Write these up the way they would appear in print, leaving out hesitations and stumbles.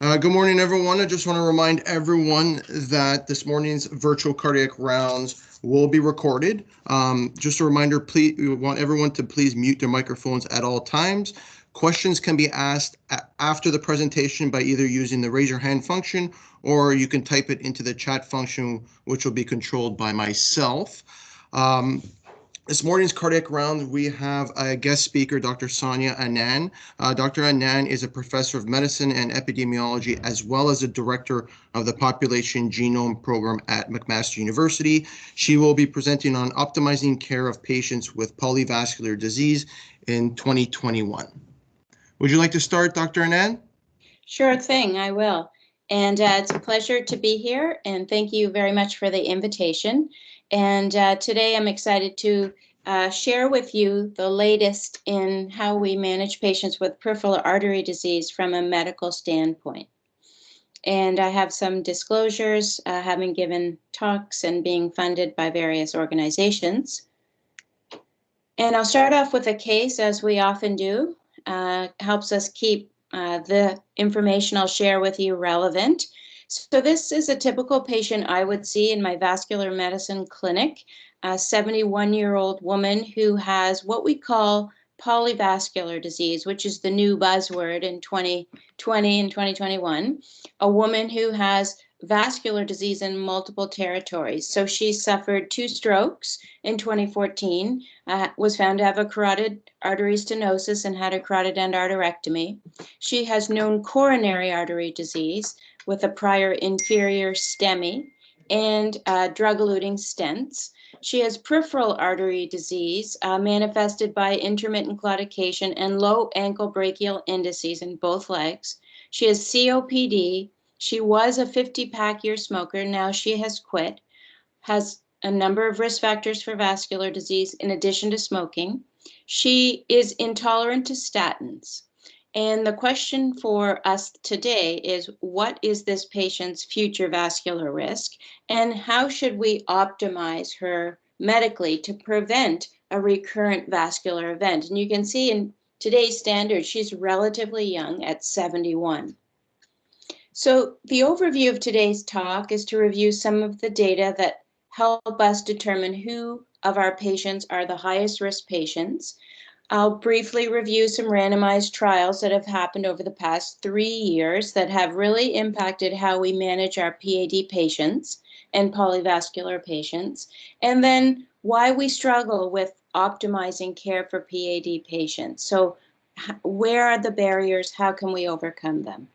Good morning, everyone. I just want to remind everyone that this morning's virtual cardiac rounds will be recorded. Just a reminder, please, we want everyone to please mute their microphones at all times. Questions can be asked after the presentation by either using the raise your hand function, or you can type it into the chat function, which will be controlled by myself. This morning's cardiac round, we have a guest speaker, Dr. Sonia Anand. Dr. Anand is a professor of medicine and epidemiology, as well as a director of the Population Genome Program at McMaster University. She will be presenting on optimizing care of patients with polyvascular disease in 2021. Would you like to start, Dr. Anand? Sure thing, I will. And it's a pleasure to be here, and thank you very much for the invitation. And today I'm excited to share with you the latest in how we manage patients with peripheral artery disease from a medical standpoint. And I have some disclosures, having given talks and being funded by various organizations. And I'll start off with a case, as we often do. Helps us keep the information I'll share with you relevant. So this is a typical patient I would see in my vascular medicine clinic, a 71-year-old woman who has what we call polyvascular disease, which is the new buzzword in 2020 and 2021, a woman who has vascular disease in multiple territories. So she suffered 2 strokes in 2014, was found to have a carotid artery stenosis and had a carotid endarterectomy. She has known coronary artery disease with a prior inferior STEMI and drug-eluting stents. She has peripheral artery disease manifested by intermittent claudication and low ankle brachial indices in both legs. She has COPD. She was a 50-pack year smoker. Now she has quit, has a number of risk factors for vascular disease in addition to smoking. She is intolerant to statins. And the question for us today is, what is this patient's future vascular risk, and how should we optimize her medically to prevent a recurrent vascular event? And you can see in today's standards, she's relatively young at 71. So the overview of today's talk is to review some of the data that help us determine who of our patients are the highest risk patients. I'll briefly review some randomized trials that have happened over the past 3 years that have really impacted how we manage our PAD patients and polyvascular patients, and then why we struggle with optimizing care for PAD patients. So where are the barriers? How can we overcome them?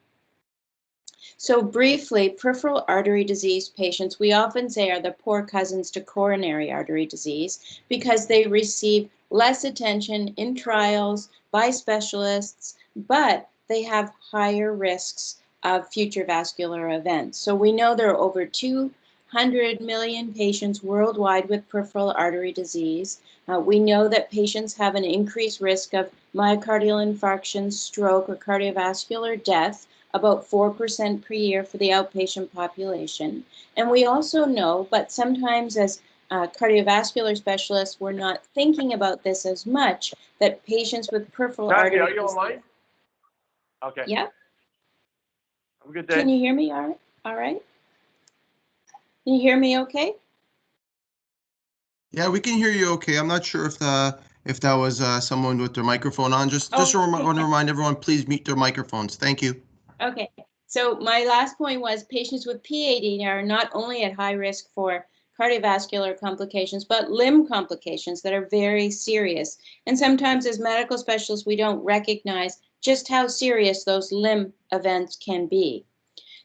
So briefly, peripheral artery disease patients, we often say, are the poor cousins to coronary artery disease because they receive less attention in trials by specialists, but they have higher risks of future vascular events. So we know there are over 200 million patients worldwide with peripheral artery disease. We know that patients have an increased risk of myocardial infarction, stroke, or cardiovascular death, about 4% per year for the outpatient population. And we also know, but sometimes as cardiovascular specialists, we're not thinking about this as much, that patients with peripheral artery disease. Are you online? Okay. Yeah. Have a good day. Can you hear me all right? Can you hear me okay? Yeah, we can hear you okay. I'm not sure if that was someone with their microphone on. Just want to remind everyone, please mute their microphones. Thank you. Okay, so my last point was patients with PAD are not only at high risk for cardiovascular complications, but limb complications that are very serious. And sometimes as medical specialists, we don't recognize just how serious those limb events can be.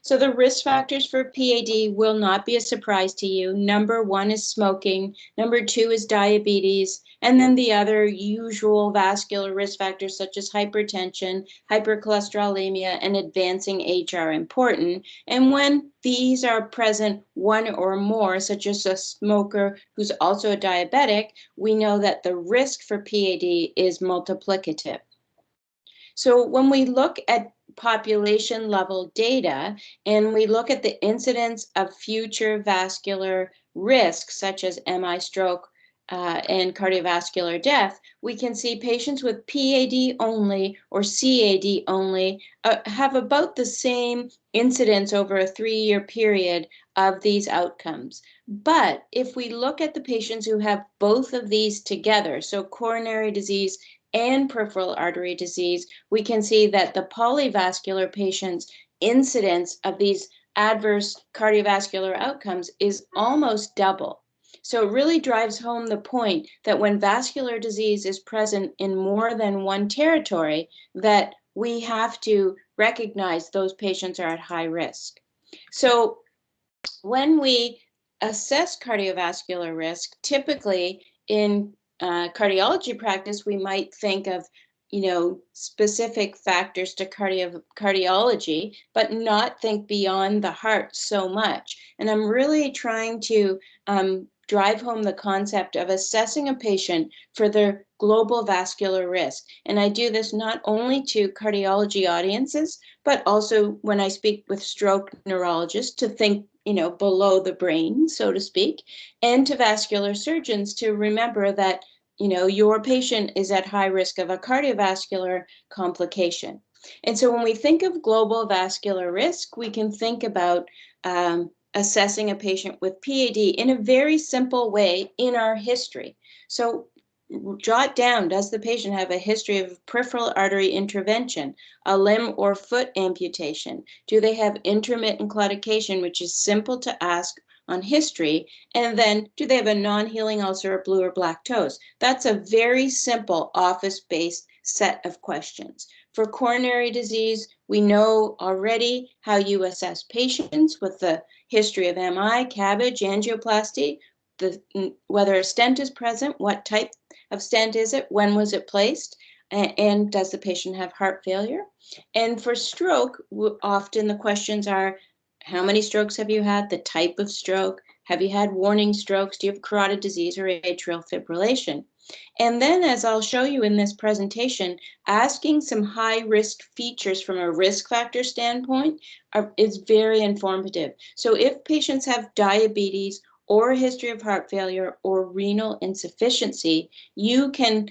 So the risk factors for PAD will not be a surprise to you. Number 1 is smoking. Number 2 is diabetes. And then the other usual vascular risk factors such as hypertension, hypercholesterolemia, and advancing age are important. And when these are present, one or more, such as a smoker who's also a diabetic, we know that the risk for PAD is multiplicative. So when we look at population level data and we look at the incidence of future vascular risks such as MI, stroke, and cardiovascular death, we can see patients with PAD only or CAD only have about the same incidence over a 3-year period of these outcomes. But if we look at the patients who have both of these together, so coronary disease and peripheral artery disease, we can see that the polyvascular patients' incidence of these adverse cardiovascular outcomes is almost double. So it really drives home the point that when vascular disease is present in more than one territory, that we have to recognize those patients are at high risk. So when we assess cardiovascular risk, typically in cardiology practice, we might think of specific factors to cardiology, but not think beyond the heart so much. And I'm really trying to drive home the concept of assessing a patient for their global vascular risk. And I do this not only to cardiology audiences, but also when I speak with stroke neurologists to think below the brain, so to speak, and to vascular surgeons to remember that your patient is at high risk of a cardiovascular complication. And so when we think of global vascular risk, we can think about assessing a patient with PAD in a very simple way in our history. So jot down, does the patient have a history of peripheral artery intervention, a limb or foot amputation? Do they have intermittent claudication, which is simple to ask on history? And then do they have a non-healing ulcer or blue or black toes? That's a very simple office-based set of questions. For coronary disease, we know already how you assess patients with the history of MI, CABG, angioplasty, whether a stent is present, what type of stent is it, when was it placed, and does the patient have heart failure? And for stroke, often the questions are, how many strokes have you had, the type of stroke, have you had warning strokes, do you have carotid disease or atrial fibrillation? And then, as I'll show you in this presentation, asking some high-risk features from a risk factor standpoint is very informative. So if patients have diabetes or a history of heart failure or renal insufficiency, you can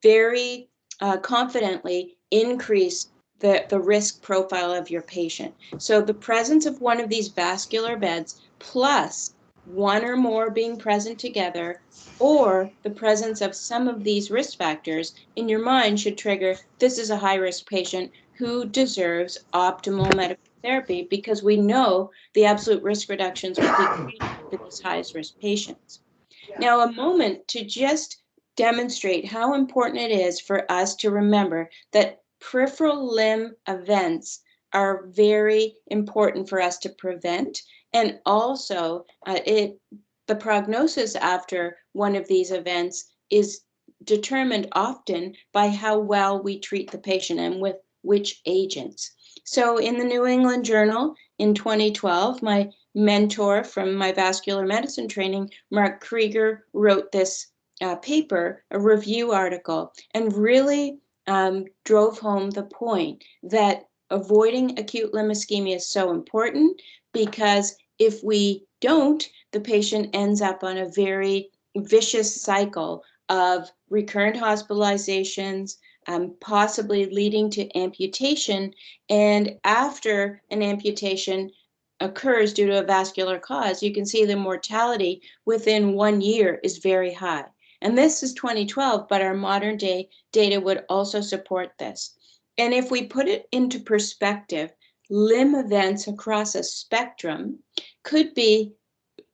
very confidently increase the risk profile of your patient. So the presence of one of these vascular beds plus one or more being present together, or the presence of some of these risk factors in your mind should trigger, this is a high-risk patient who deserves optimal medical therapy, because we know the absolute risk reductions will be great for these highest risk patients. Now, a moment to just demonstrate how important it is for us to remember that peripheral limb events are very important for us to prevent, and also the prognosis after one of these events is determined often by how well we treat the patient and with which agents. So in the New England Journal in 2012, my mentor from my vascular medicine training, Mark Krieger, wrote this paper, a review article, and really drove home the point that avoiding acute limb ischemia is so important, because if we don't, the patient ends up on a very vicious cycle of recurrent hospitalizations, possibly leading to amputation. And after an amputation occurs due to a vascular cause, you can see the mortality within 1 year is very high. And this is 2012, but our modern day data would also support this. And if we put it into perspective, limb events across a spectrum could be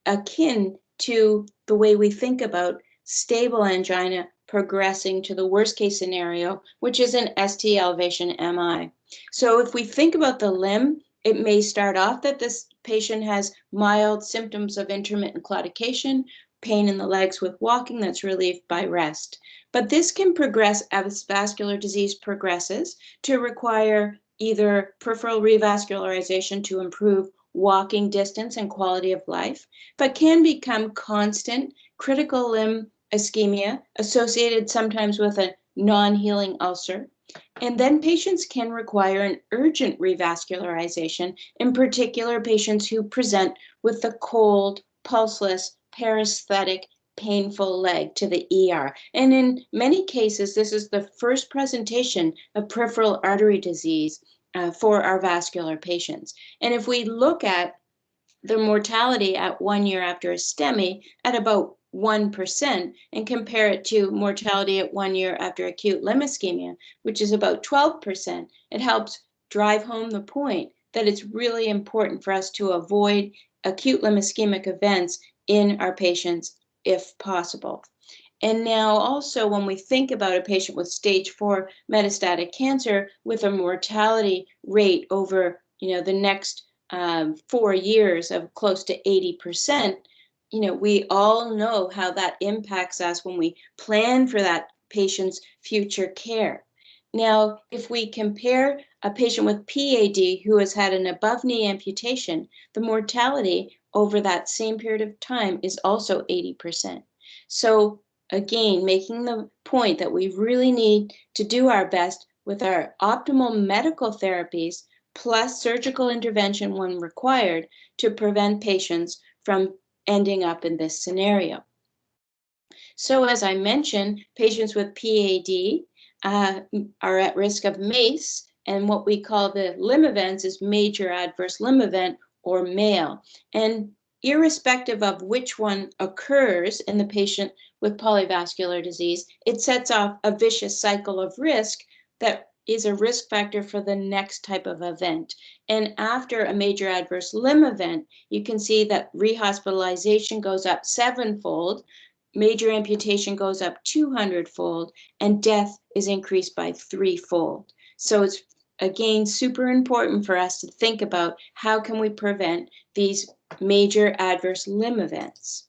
akin to the way we think about stable angina progressing to the worst case scenario, which is an ST elevation MI. So if we think about the limb, it may start off that this patient has mild symptoms of intermittent claudication, pain in the legs with walking that's relieved by rest. But this can progress as vascular disease progresses to require either peripheral revascularization to improve walking distance and quality of life, but can become constant critical limb ischemia associated sometimes with a non-healing ulcer. And then patients can require an urgent revascularization, in particular patients who present with the cold, pulseless, paresthetic painful leg to the ER. And in many cases, this is the first presentation of peripheral artery disease for our vascular patients. And if we look at the mortality at 1 year after a STEMI at about 1% and compare it to mortality at 1 year after acute limb ischemia, which is about 12%, it helps drive home the point that it's really important for us to avoid acute limb ischemic events in our patients if possible. And now also when we think about a patient with stage 4 metastatic cancer with a mortality rate over the next 4 years of close to 80%, we all know how that impacts us when we plan for that patient's future care. Now, if we compare a patient with PAD who has had an above knee amputation, the mortality over that same period of time is also 80%. So again, making the point that we really need to do our best with our optimal medical therapies plus surgical intervention when required to prevent patients from ending up in this scenario. So as I mentioned, patients with PAD are at risk of MACE, and what we call the limb events is major adverse limb event, or MALE. And irrespective of which one occurs in the patient with polyvascular disease, it sets off a vicious cycle of risk that is a risk factor for the next type of event. And after a major adverse limb event, you can see that rehospitalization goes up 7-fold, major amputation goes up 200-fold, and death is increased by 3-fold. So it's, again, super important for us to think about how can we prevent these major adverse limb events.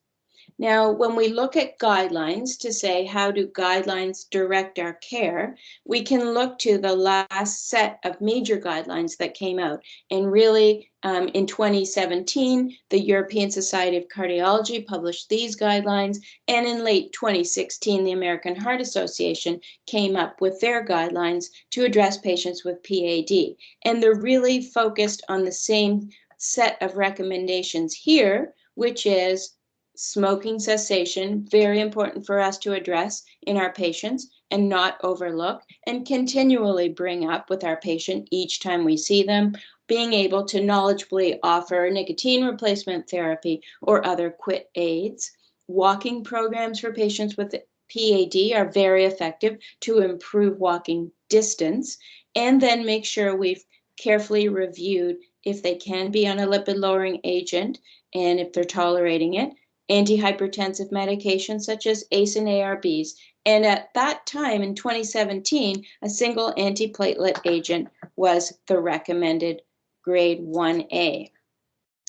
Now, when we look at guidelines to say how do guidelines direct our care, we can look to the last set of major guidelines that came out. And really, in 2017, the European Society of Cardiology published these guidelines. And in late 2016, the American Heart Association came up with their guidelines to address patients with PAD. And they're really focused on the same set of recommendations here, which is smoking cessation, very important for us to address in our patients and not overlook, and continually bring up with our patient each time we see them, being able to knowledgeably offer nicotine replacement therapy or other quit aids. Walking programs for patients with PAD are very effective to improve walking distance, and then make sure we've carefully reviewed if they can be on a lipid-lowering agent and if they're tolerating it, antihypertensive medications such as ACE and ARBs. And at that time in 2017, a single antiplatelet agent was the recommended grade 1A.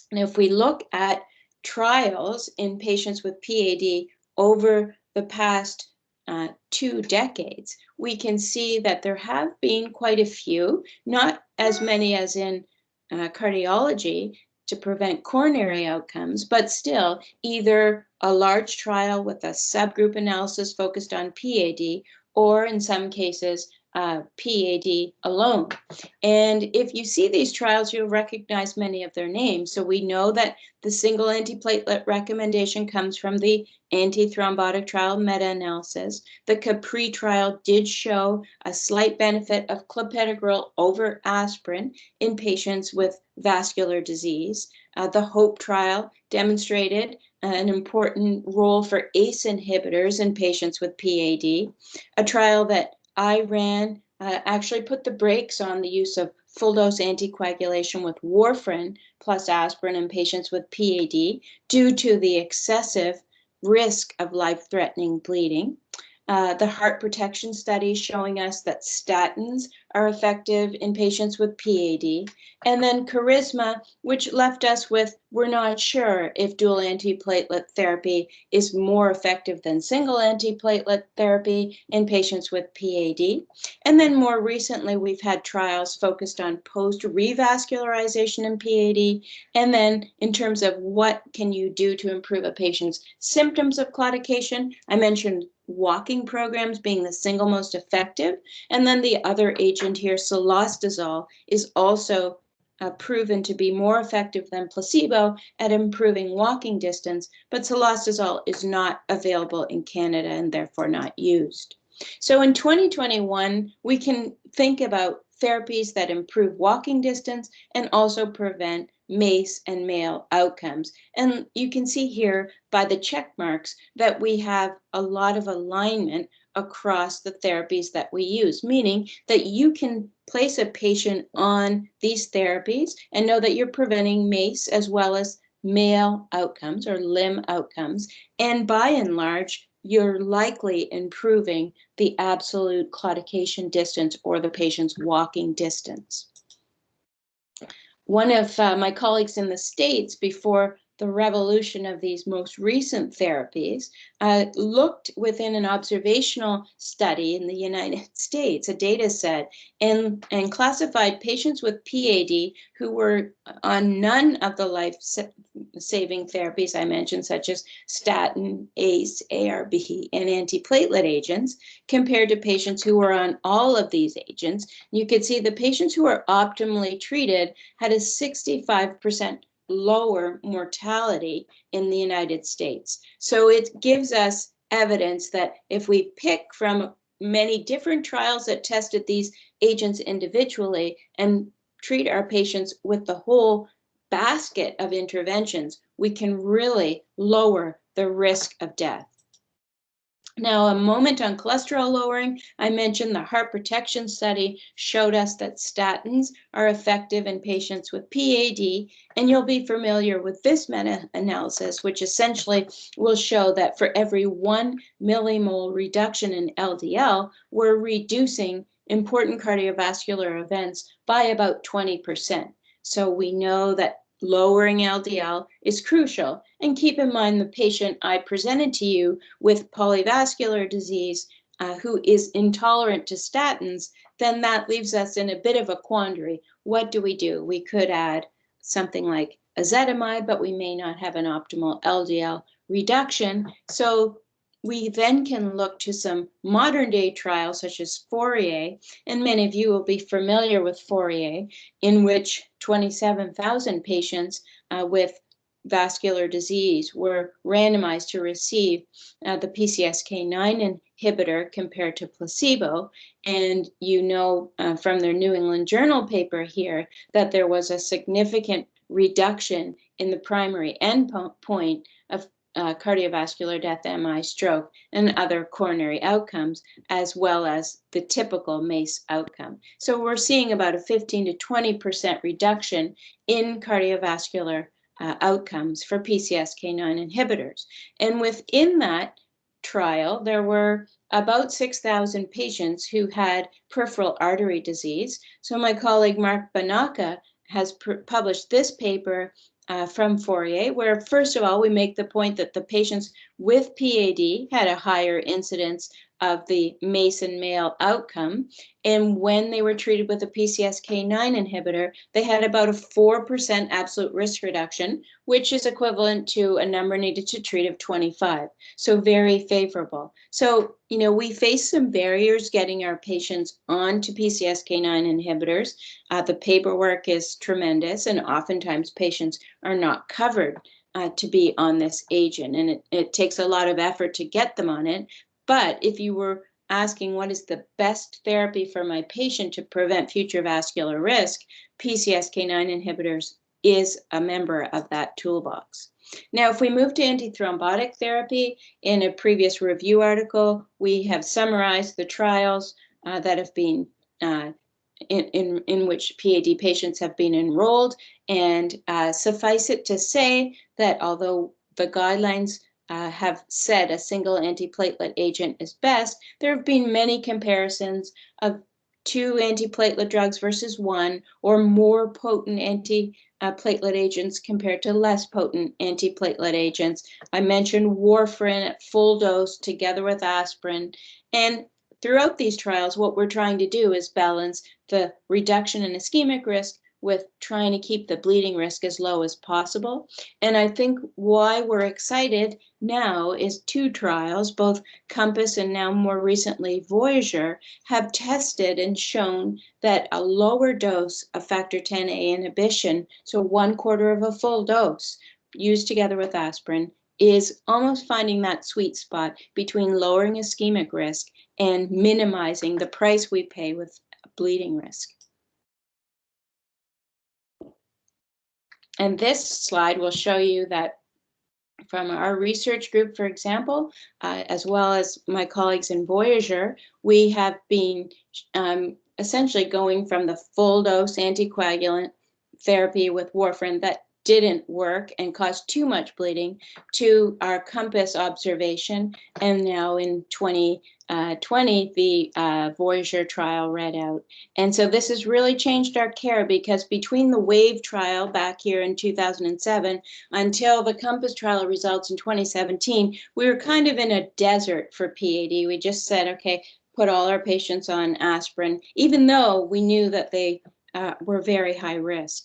And if we look at trials in patients with PAD over the past 2 decades, we can see that there have been quite a few, not as many as in cardiology, to prevent coronary outcomes, but still either a large trial with a subgroup analysis focused on PAD, or in some cases, PAD alone. And if you see these trials, you'll recognize many of their names. So we know that the single antiplatelet recommendation comes from the antithrombotic trial meta-analysis. The CAPRI trial did show a slight benefit of clopidogrel over aspirin in patients with vascular disease. The HOPE trial demonstrated an important role for ACE inhibitors in patients with PAD. A trial that I ran actually put the brakes on the use of full-dose anticoagulation with warfarin plus aspirin in patients with PAD due to the excessive risk of life-threatening bleeding. The heart protection study showing us that statins are effective in patients with PAD. And then Charisma, which left us with, we're not sure if dual antiplatelet therapy is more effective than single antiplatelet therapy in patients with PAD. And then more recently, we've had trials focused on post-revascularization in PAD. And then in terms of what can you do to improve a patient's symptoms of claudication, I mentioned walking programs being the single most effective. And then the other agent here, cilostazol, is also proven to be more effective than placebo at improving walking distance, but cilostazol is not available in Canada and therefore not used. So in 2021, we can think about therapies that improve walking distance and also prevent MACE and male outcomes. And you can see here by the check marks that we have a lot of alignment across the therapies that we use, meaning that you can place a patient on these therapies and know that you're preventing MACE as well as male outcomes or limb outcomes. And by and large, you're likely improving the absolute claudication distance or the patient's walking distance. One of my colleagues in the States, before the revolution of these most recent therapies, looked within an observational study in the United States, a data set, and classified patients with PAD who were on none of the life-saving therapies I mentioned, such as statin, ACE, ARB, and antiplatelet agents, compared to patients who were on all of these agents. You could see the patients who were optimally treated had a 65% lower mortality in the United States. So it gives us evidence that if we pick from many different trials that tested these agents individually and treat our patients with the whole basket of interventions, we can really lower the risk of death. Now, a moment on cholesterol lowering. I mentioned the heart protection study showed us that statins are effective in patients with PAD, and you'll be familiar with this meta-analysis, which essentially will show that for every 1 millimole reduction in LDL, we're reducing important cardiovascular events by about 20%. So we know that lowering LDL is crucial. And keep in mind the patient I presented to you with polyvascular disease who is intolerant to statins, then that leaves us in a bit of a quandary. What do? We could add something like ezetimibe, but we may not have an optimal LDL reduction. So we then can look to some modern day trials such as Fourier, and many of you will be familiar with Fourier, in which 27,000 patients with vascular disease were randomized to receive the PCSK9 inhibitor compared to placebo. And you know from their New England Journal paper here that there was a significant reduction in the primary endpoint of cardiovascular death, MI, stroke, and other coronary outcomes, as well as the typical MACE outcome. So we're seeing about a 15 to 20% reduction in cardiovascular outcomes for PCSK9 inhibitors. And within that trial, there were about 6,000 patients who had peripheral artery disease. So my colleague Mark Banaka has published this paper from Fourier, where first of all, we make the point that the patients with PAD had a higher incidence of the MACE and male outcome. And when they were treated with a PCSK9 inhibitor, they had about a 4% absolute risk reduction, which is equivalent to a number needed to treat of 25. So very favorable. So, you know, we face some barriers getting our patients onto PCSK9 inhibitors. The paperwork is tremendous, and oftentimes patients are not covered to be on this agent, and it takes a lot of effort to get them on it. But if you were asking what is the best therapy for my patient to prevent future vascular risk, PCSK9 inhibitors is a member of that toolbox. Now, if we move to antithrombotic therapy, in a previous review article, we have summarized the trials that have been in which PAD patients have been enrolled, and suffice it to say that although the guidelines have said a single antiplatelet agent is best, there have been many comparisons of 2 antiplatelet drugs versus 1, or more potent antiplatelet agents compared to less potent antiplatelet agents. I mentioned warfarin at full dose together with aspirin. And throughout these trials, what we're trying to do is balance the reduction in ischemic risk with trying to keep the bleeding risk as low as possible. And I think why we're excited now is 2 trials, both COMPASS and now more recently Voyager, have tested and shown that a lower dose of factor Xa inhibition, so 1/4 of a full dose used together with aspirin, is almost finding that sweet spot between lowering ischemic risk and minimizing the price we pay with bleeding risk. And this slide will show you that from our research group, for example, as well as my colleagues in Voyager, we have been essentially going from the full dose anticoagulant therapy with warfarin that didn't work and caused too much bleeding to our COMPASS observation. And now in 2020, the Voyager trial read out. And so this has really changed our care, because between the WAVE trial back here in 2007 until the COMPASS trial results in 2017, we were kind of in a desert for PAD. We just said, okay, put all our patients on aspirin, even though we knew that they were very high risk.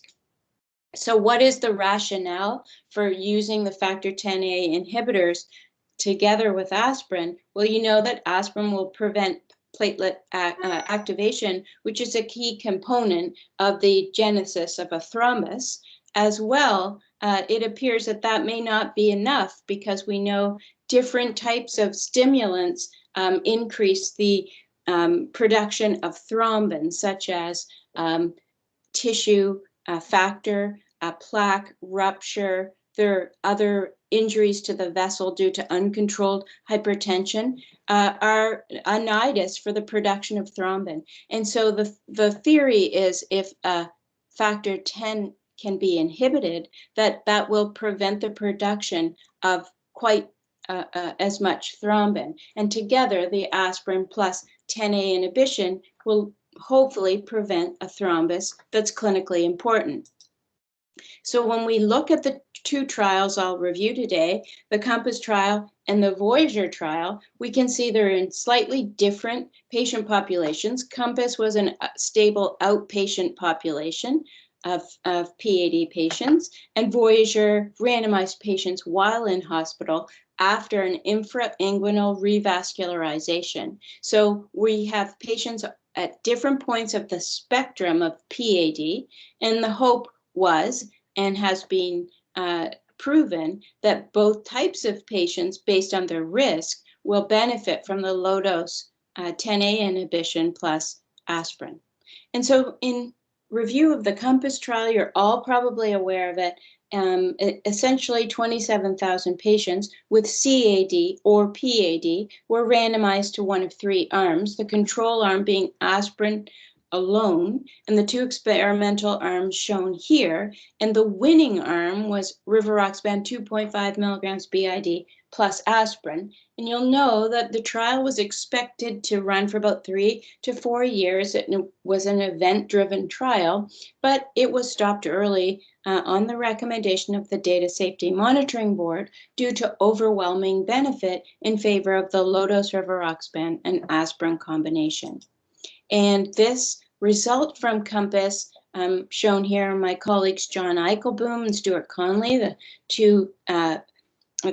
So what is the rationale for using the factor Xa inhibitors together with aspirin? Well, you know that aspirin will prevent platelet activation, which is a key component of the genesis of a thrombus. As well, it appears that that may not be enough, because we know different types of stimulants increase the production of thrombin, such as tissue factor, plaque rupture. There are other injuries to the vessel due to uncontrolled hypertension, are a nidus for the production of thrombin. And so the theory is, if factor 10 can be inhibited, that will prevent the production of quite as much thrombin. And together, the aspirin plus 10A inhibition will hopefully prevent a thrombus that's clinically important. So when we look at the 2 trials I'll review today, the COMPASS trial and the Voyager trial, we can see they're in slightly different patient populations. COMPASS was a stable outpatient population of PAD patients, and Voyager randomized patients while in hospital after an infrainguinal revascularization. So we have patients at different points of the spectrum of PAD, and the hope was, and has been proven, that both types of patients, based on their risk, will benefit from the low dose 10A inhibition plus aspirin. And so in review of the COMPASS trial, you're all probably aware of it. Essentially 27,000 patients with CAD or PAD were randomized to one of 3 arms, the control arm being aspirin alone, and the 2 experimental arms shown here. And the winning arm was rivaroxaban 2.5 milligrams BID plus aspirin. And you'll know that the trial was expected to run for about 3 to 4 years. It was an event-driven trial, but it was stopped early on the recommendation of the Data Safety Monitoring Board due to overwhelming benefit in favor of the low-dose rivaroxaban and aspirin combination. And this result from COMPASS, shown here are my colleagues John Eichelboom and Stuart Conley, the 2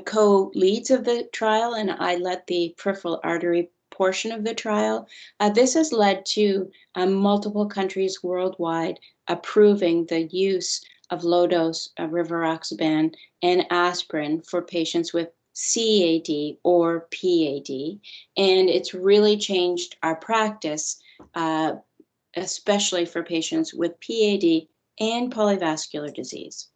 co-leads of the trial, and I led the peripheral artery portion of the trial. This has led to multiple countries worldwide approving the use of low-dose rivaroxaban and aspirin for patients with CAD or PAD, and it's really changed our practice, especially for patients with PAD and polyvascular disease.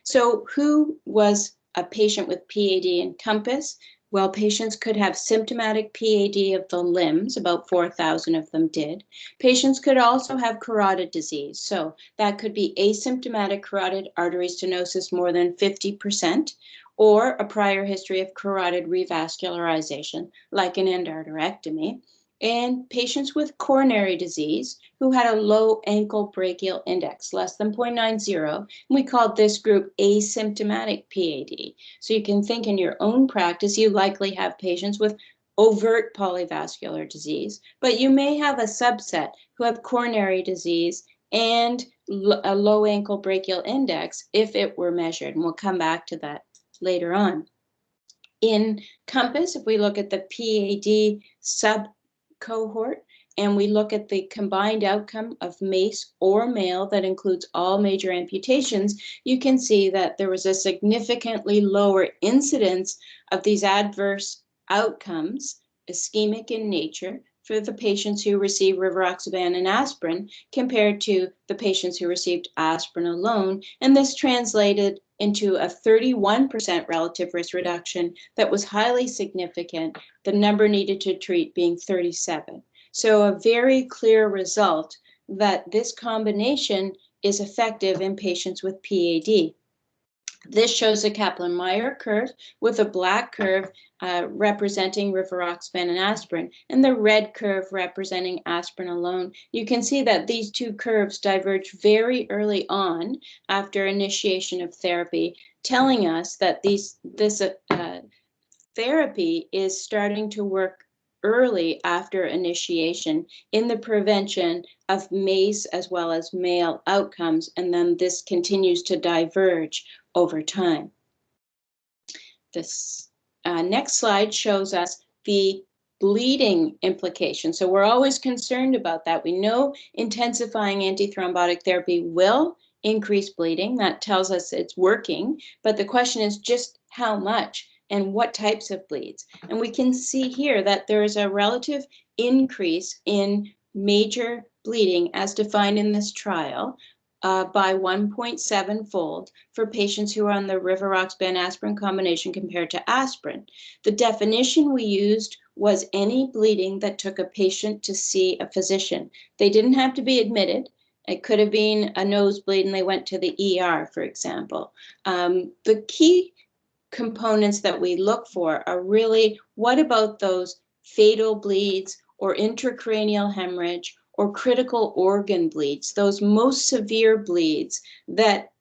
So who was a patient with PAD in COMPASS? Well, patients could have symptomatic PAD of the limbs, about 4,000 of them did. Patients could also have carotid disease, so that could be asymptomatic carotid artery stenosis more than 50%, or a prior history of carotid revascularization, like an endarterectomy. And patients with coronary disease who had a low ankle brachial index, less than 0.90. We called this group asymptomatic PAD. So you can think in your own practice, you likely have patients with overt polyvascular disease, but you may have a subset who have coronary disease and a low ankle brachial index if it were measured. And we'll come back to that later on. In COMPASS, if we look at the PAD sub-cohort, and we look at the combined outcome of MACE or male that includes all major amputations, you can see that there was a significantly lower incidence of these adverse outcomes, ischemic in nature, for the patients who received rivaroxaban and aspirin compared to the patients who received aspirin alone. And this translated into a 31% relative risk reduction that was highly significant, the number needed to treat being 37. So a very clear result that this combination is effective in patients with PAD. This shows a Kaplan-Meier curve with a black curve representing rivaroxaban and aspirin, and the red curve representing aspirin alone. You can see that these two curves diverge very early on after initiation of therapy, telling us that this therapy is starting to work early after initiation in the prevention of MACE as well as male outcomes, and then this continues to diverge over time. This next slide shows us the bleeding implication. So we're always concerned about that. We know intensifying antithrombotic therapy will increase bleeding. That tells us it's working, but the question is just how much and what types of bleeds. And we can see here that there is a relative increase in major bleeding as defined in this trial by 1.7-fold for patients who are on the rivaroxaban aspirin combination compared to aspirin. The definition we used was any bleeding that took a patient to see a physician. They didn't have to be admitted. It could have been a nosebleed and they went to the ER, for example. The key components that we look for are really, what about those fatal bleeds or intracranial hemorrhage or critical organ bleeds, those most severe bleeds that,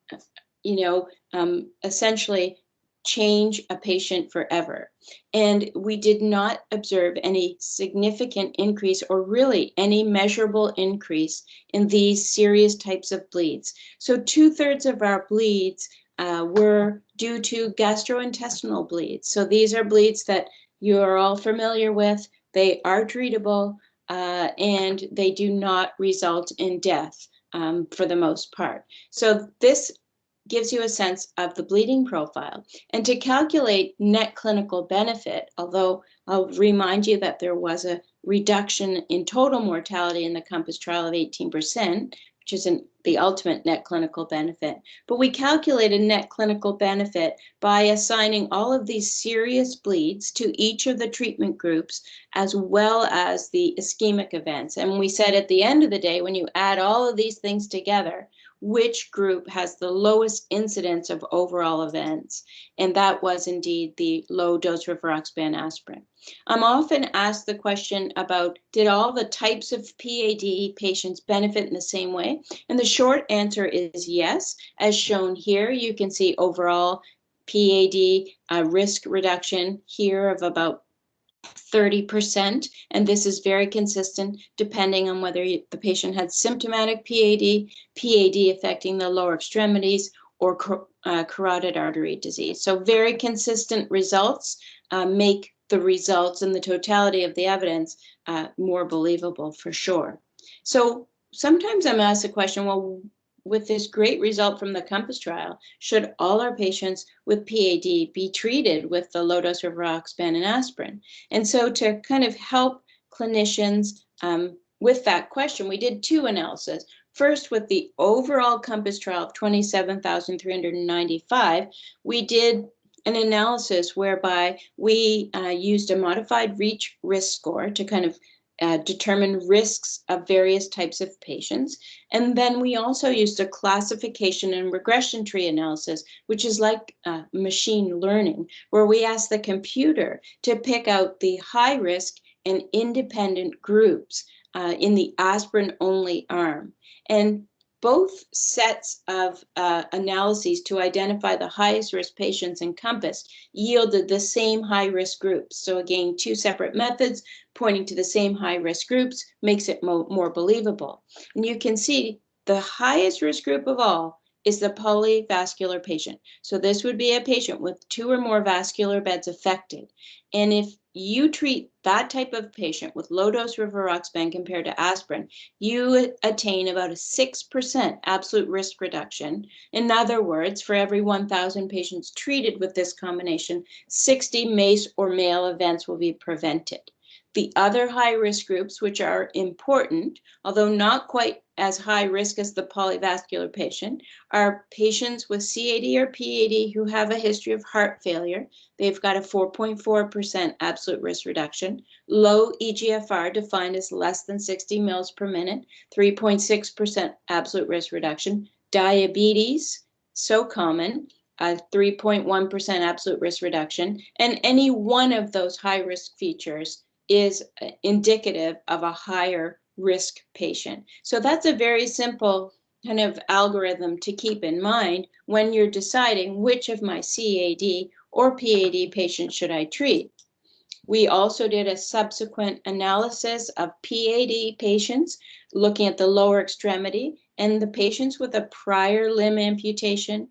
essentially change a patient forever. And we did not observe any significant increase or really any measurable increase in these serious types of bleeds. So 2/3 of our bleeds were due to gastrointestinal bleeds. So these are bleeds that you are all familiar with. They are treatable and they do not result in death for the most part. So this gives you a sense of the bleeding profile. And to calculate net clinical benefit, although I'll remind you that there was a reduction in total mortality in the COMPASS trial of 18%, which isn't the ultimate net clinical benefit, but we calculated net clinical benefit by assigning all of these serious bleeds to each of the treatment groups, as well as the ischemic events. And we said at the end of the day, when you add all of these things together, which group has the lowest incidence of overall events? And that was indeed the low dose rivaroxaban aspirin. I'm often asked the question about, did all the types of PAD patients benefit in the same way? And the short answer is yes. As shown here, you can see overall PAD risk reduction here of about 30%, and this is very consistent depending on whether the patient had symptomatic PAD affecting the lower extremities, or carotid artery disease. So very consistent results make the results and the totality of the evidence more believable for sure. So sometimes I'm asked the question, well, with this great result from the COMPASS trial, should all our patients with PAD be treated with the low-dose rivaroxaban and aspirin? And so to kind of help clinicians with that question, we did two analyses. First, with the overall COMPASS trial of 27,395, we did an analysis whereby we used a modified REACH risk score to kind of determine risks of various types of patients. And then we also used a classification and regression tree analysis, which is like machine learning, where we asked the computer to pick out the high risk and independent groups in the aspirin-only arm. And both sets of analyses to identify the highest risk patients in COMPASS yielded the same high risk groups. So again, two separate methods pointing to the same high risk groups makes it more believable. And you can see The highest risk group of all is the polyvascular patient. So this would be a patient with 2 or more vascular beds affected. And if you treat that type of patient with low-dose rivaroxaban compared to aspirin, you attain about a 6% absolute risk reduction. In other words, for every 1,000 patients treated with this combination, 60 MACE or male events will be prevented. The other high-risk groups, which are important, although not quite as high risk as the polyvascular patient, are patients with CAD or PAD who have a history of heart failure. They've got a 4.4% absolute risk reduction. Low EGFR, defined as less than 60 mils per minute, 3.6% absolute risk reduction. Diabetes, so common, 3.1% absolute risk reduction. And any one of those high-risk features is indicative of a higher risk patient. So that's a very simple kind of algorithm to keep in mind when you're deciding which of my CAD or PAD patients should I treat. We also did a subsequent analysis of PAD patients, looking at the lower extremity, and the patients with a prior limb amputation,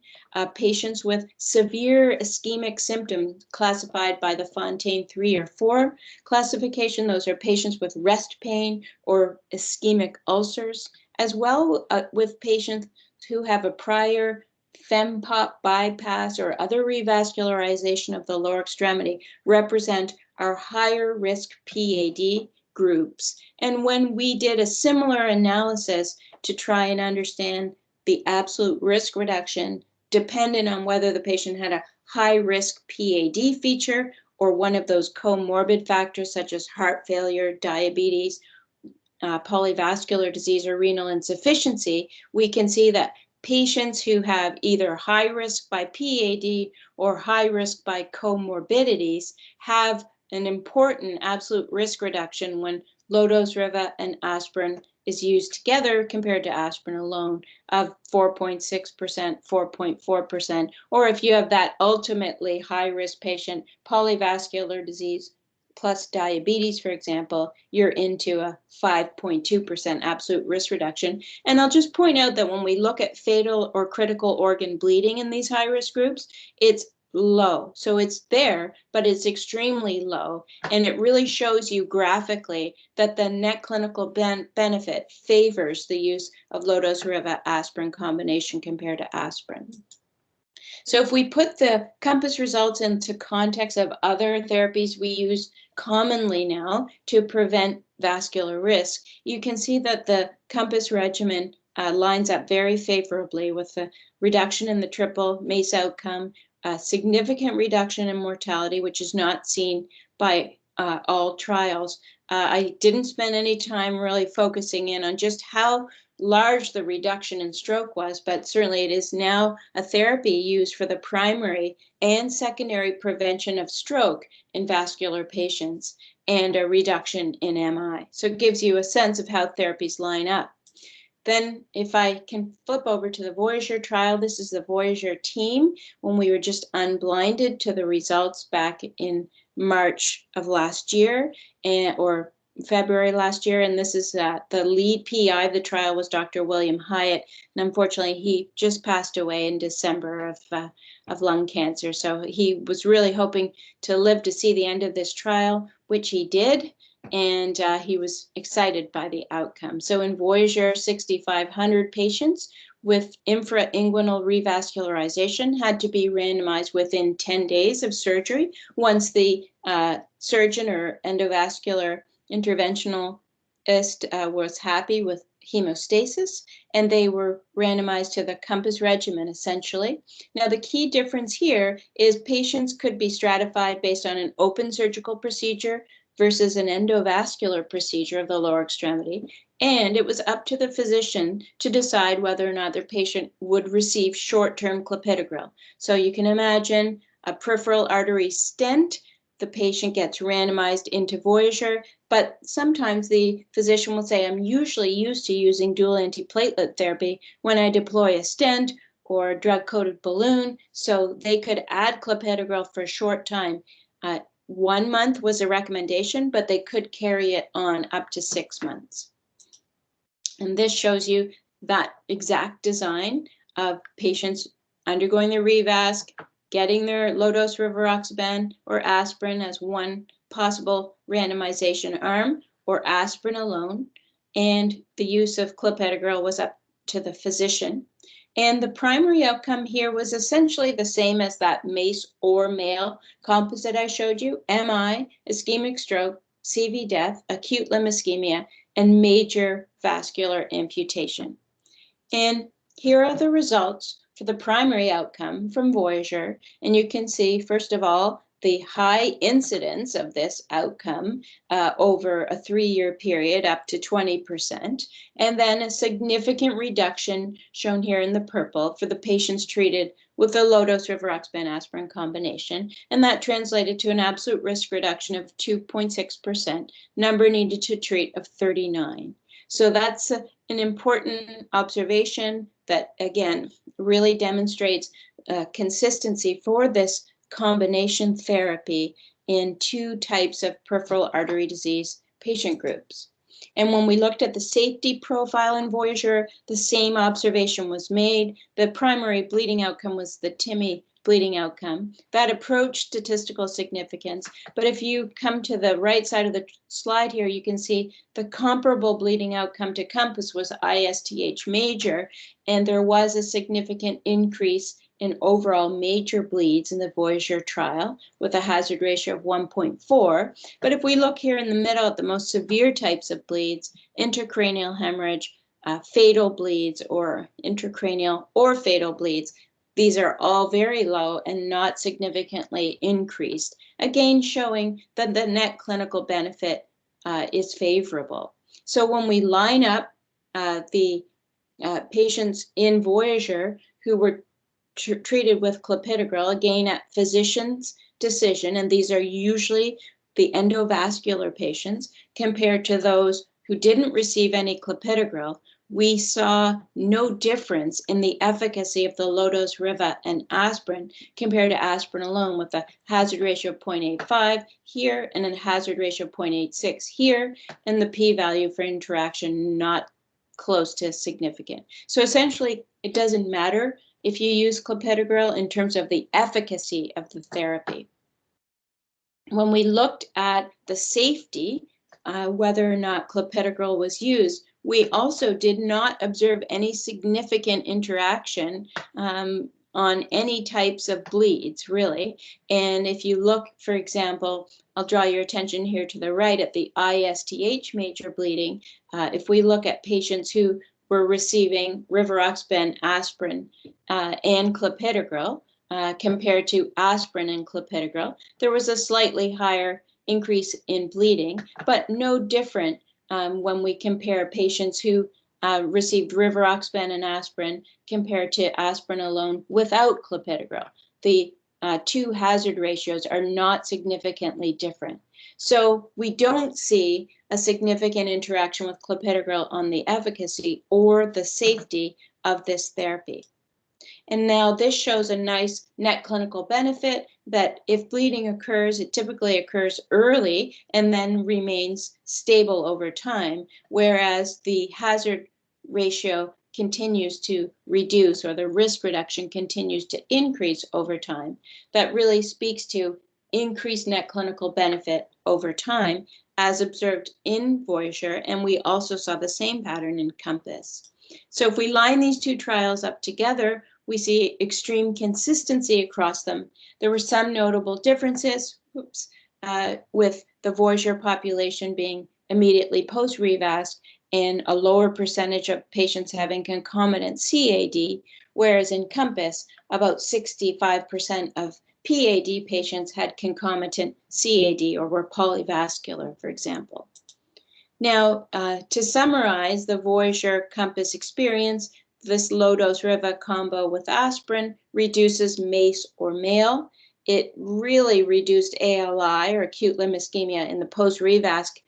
patients with severe ischemic symptoms classified by the Fontaine 3 or 4 classification. Those are patients with rest pain or ischemic ulcers, as well with patients who have a prior FEMPOP bypass or other revascularization of the lower extremity, represent our higher risk PAD groups. And when we did a similar analysis to try and understand the absolute risk reduction dependent on whether the patient had a high risk PAD feature or one of those comorbid factors such as heart failure, diabetes, polyvascular disease, or renal insufficiency, we can see that patients who have either high risk by PAD or high risk by comorbidities have an important absolute risk reduction when low-dose riva and aspirin is used together compared to aspirin alone of 4.6%, 4.4%, or if you have that ultimately high-risk patient, polyvascular disease plus diabetes, for example, you're into a 5.2% absolute risk reduction. And I'll just point out that when we look at fatal or critical organ bleeding in these high-risk groups, it's low. So it's there, but it's extremely low. And it really shows you graphically that the net clinical benefit favors the use of low-dose riva aspirin combination compared to aspirin. So if we put the COMPASS results into context of other therapies we use commonly now to prevent vascular risk, you can see that the COMPASS regimen lines up very favorably with the reduction in the triple MACE outcome, a significant reduction in mortality, which is not seen by all trials. I didn't spend any time really focusing in on just how large the reduction in stroke was, but certainly it is now a therapy used for the primary and secondary prevention of stroke in vascular patients and a reduction in MI. So it gives you a sense of how therapies line up. Then if I can flip over to the Voyager trial, this is the Voyager team when we were just unblinded to the results back in March of last year, or February last year, and this is the lead PI of the trial was Dr. William Hyatt, and unfortunately he just passed away in December of lung cancer. So he was really hoping to live to see the end of this trial, which he did, and he was excited by the outcome. So in Voyager, 6,500 patients with infrainguinal revascularization had to be randomized within 10 days of surgery once the surgeon or endovascular interventionalist was happy with hemostasis, and they were randomized to the COMPASS regimen, essentially. Now, the key difference here is patients could be stratified based on an open surgical procedure versus an endovascular procedure of the lower extremity, and it was up to the physician to decide whether or not their patient would receive short-term clopidogrel. So you can imagine a peripheral artery stent, the patient gets randomized into Voyager, but sometimes the physician will say, I'm usually used to using dual antiplatelet therapy when I deploy a stent or a drug-coated balloon, so they could add clopidogrel for a short time. 1 month was a recommendation, but they could carry it on up to 6 months. And this shows you that exact design of patients undergoing their revasc, getting their low-dose rivaroxaban or aspirin as one possible randomization arm, or aspirin alone, and the use of clopidogrel was up to the physician. And the primary outcome here was essentially the same as that MACE or MALE composite I showed you: MI, ischemic stroke, CV death, acute limb ischemia, and major vascular amputation. And here are the results for the primary outcome from Voyager. And you can see, first of all, the high incidence of this outcome over a 3-year period, up to 20%, and then a significant reduction shown here in the purple for the patients treated with the low-dose rivaroxaban aspirin combination, and that translated to an absolute risk reduction of 2.6%, number needed to treat of 39. So that's an important observation that, again, really demonstrates consistency for this combination therapy in 2 types of peripheral artery disease patient groups. And when we looked at the safety profile in Voyager, the same observation was made. The primary bleeding outcome was the TIMI bleeding outcome. That approached statistical significance. But if you come to the right side of the slide here, you can see the comparable bleeding outcome to COMPASS was ISTH major, and there was a significant increase in overall major bleeds in the Voyager trial with a hazard ratio of 1.4. But if we look here in the middle at the most severe types of bleeds, intracranial hemorrhage, fatal bleeds, or intracranial or fatal bleeds, these are all very low and not significantly increased, again showing that the net clinical benefit is favorable. So when we line up the patients in Voyager who were treated with clopidogrel, again at physician's decision, and these are usually the endovascular patients, compared to those who didn't receive any clopidogrel, we saw no difference in the efficacy of the low-dose Riva and aspirin compared to aspirin alone, with a hazard ratio of 0.85 here and a hazard ratio of 0.86 here, and the p-value for interaction not close to significant. So essentially, it doesn't matter if you use clopidogrel in terms of the efficacy of the therapy. When we looked at the safety, whether or not clopidogrel was used, we also did not observe any significant interaction on any types of bleeds, really. And if you look, for example, I'll draw your attention here to the right at the ISTH major bleeding. If we look at patients who were receiving rivaroxaban, aspirin, and clopidogrel compared to aspirin and clopidogrel, there was a slightly higher increase in bleeding, but no different when we compare patients who received rivaroxaban and aspirin compared to aspirin alone without clopidogrel. The 2 hazard ratios are not significantly different. So we don't see a significant interaction with clopidogrel on the efficacy or the safety of this therapy. And now this shows a nice net clinical benefit that if bleeding occurs, it typically occurs early and then remains stable over time, whereas the hazard ratio continues to reduce, or the risk reduction continues to increase over time. That really speaks to increased net clinical benefit over time as observed in Voyager, and we also saw the same pattern in COMPASS. So if we line these 2 trials up together, we see extreme consistency across them. There were some notable differences with the Voyager population being immediately post-revasc and a lower percentage of patients having concomitant CAD, whereas in COMPASS, about 65% of PAD patients had concomitant CAD or were polyvascular, for example. Now, to summarize the Voyager COMPASS experience, this low-dose Riva combo with aspirin reduces MACE or MALE. It really reduced ALI, or acute limb ischemia, in the post-revasc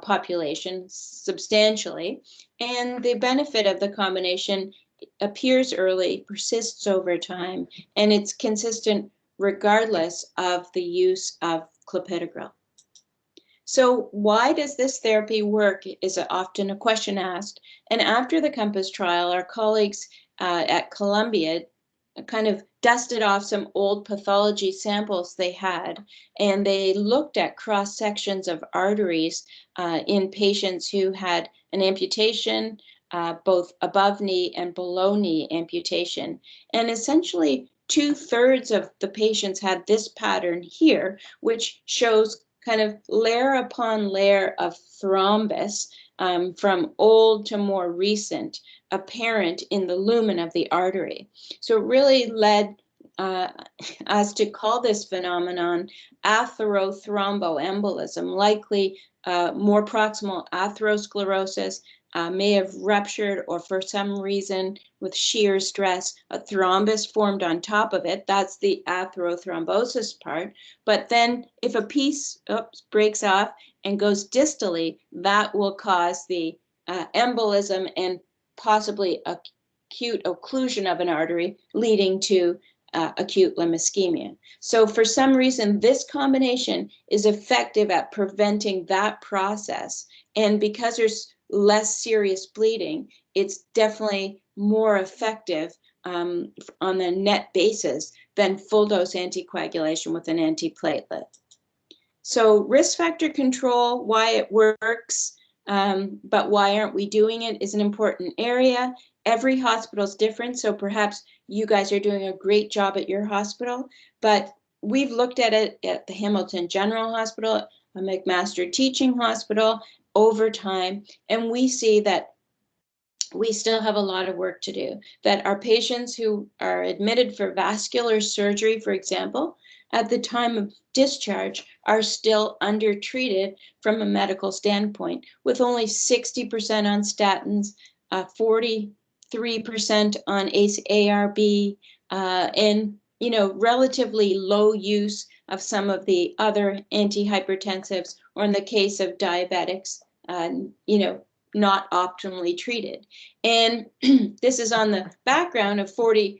population substantially. And the benefit of the combination appears early, persists over time, and it's consistent regardless of the use of clopidogrel. So why does this therapy work is often a question asked. And after the COMPASS trial, our colleagues at Columbia kind of dusted off some old pathology samples they had, and they looked at cross sections of arteries in patients who had an amputation, both above knee and below knee amputation. And essentially 2/3 of the patients had this pattern here, which shows kind of layer upon layer of thrombus from old to more recent, apparent in the lumen of the artery. So it really led us to call this phenomenon atherothromboembolism, likely more proximal atherosclerosis, may have ruptured, or for some reason with shear stress, a thrombus formed on top of it. That's the atherothrombosis part. But then if a piece breaks off and goes distally, that will cause the embolism and possibly acute occlusion of an artery, leading to acute limb ischemia. So for some reason, this combination is effective at preventing that process. And because there's less serious bleeding, it's definitely more effective on a net basis than full dose anticoagulation with an antiplatelet. So risk factor control, why it works, but why aren't we doing it, is an important area. Every hospital is different, so perhaps you guys are doing a great job at your hospital, but we've looked at it at the Hamilton General Hospital, a McMaster Teaching Hospital, over time, and we see that we still have a lot of work to do, that our patients who are admitted for vascular surgery, for example, at the time of discharge are still undertreated from a medical standpoint, with only 60% on statins, 43% on ACE-ARB, and relatively low use of some of the other antihypertensives, or in the case of diabetics, not optimally treated. And this is on the background of 40%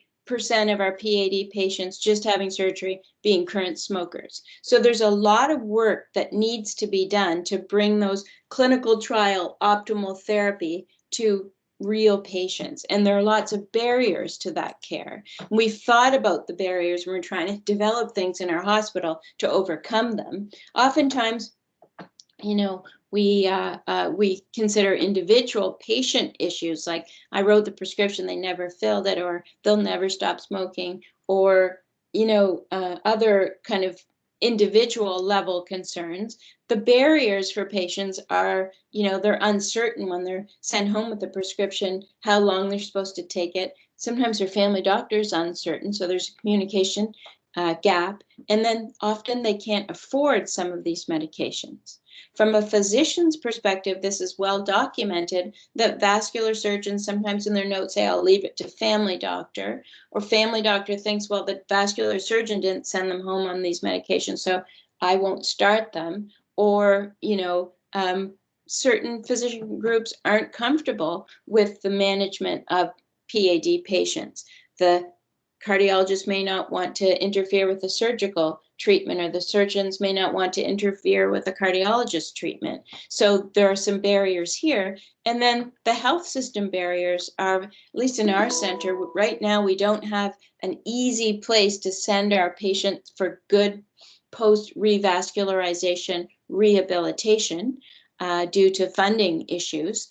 of our PAD patients just having surgery being current smokers. So there's a lot of work that needs to be done to bring those clinical trial optimal therapy to real patients. And there are lots of barriers to that care. We've thought about the barriers when we're trying to develop things in our hospital to overcome them. Oftentimes, we consider individual patient issues, like I wrote the prescription, they never filled it, or they'll never stop smoking, or other kind of individual level concerns. The barriers for patients are, they're uncertain when they're sent home with the prescription, how long they're supposed to take it. Sometimes their family doctor is uncertain, so there's a communication gap. And then often they can't afford some of these medications. From a physician's perspective, this is well documented that vascular surgeons sometimes in their notes say, I'll leave it to family doctor, or family doctor thinks, well, the vascular surgeon didn't send them home on these medications, so I won't start them. Or, certain physician groups aren't comfortable with the management of PAD patients. The cardiologist may not want to interfere with the surgical treatment, or the surgeons may not want to interfere with the cardiologist treatment. So there are some barriers here. And then the health system barriers are, at least in our center, right now we don't have an easy place to send our patients for good post-revascularization rehabilitation due to funding issues.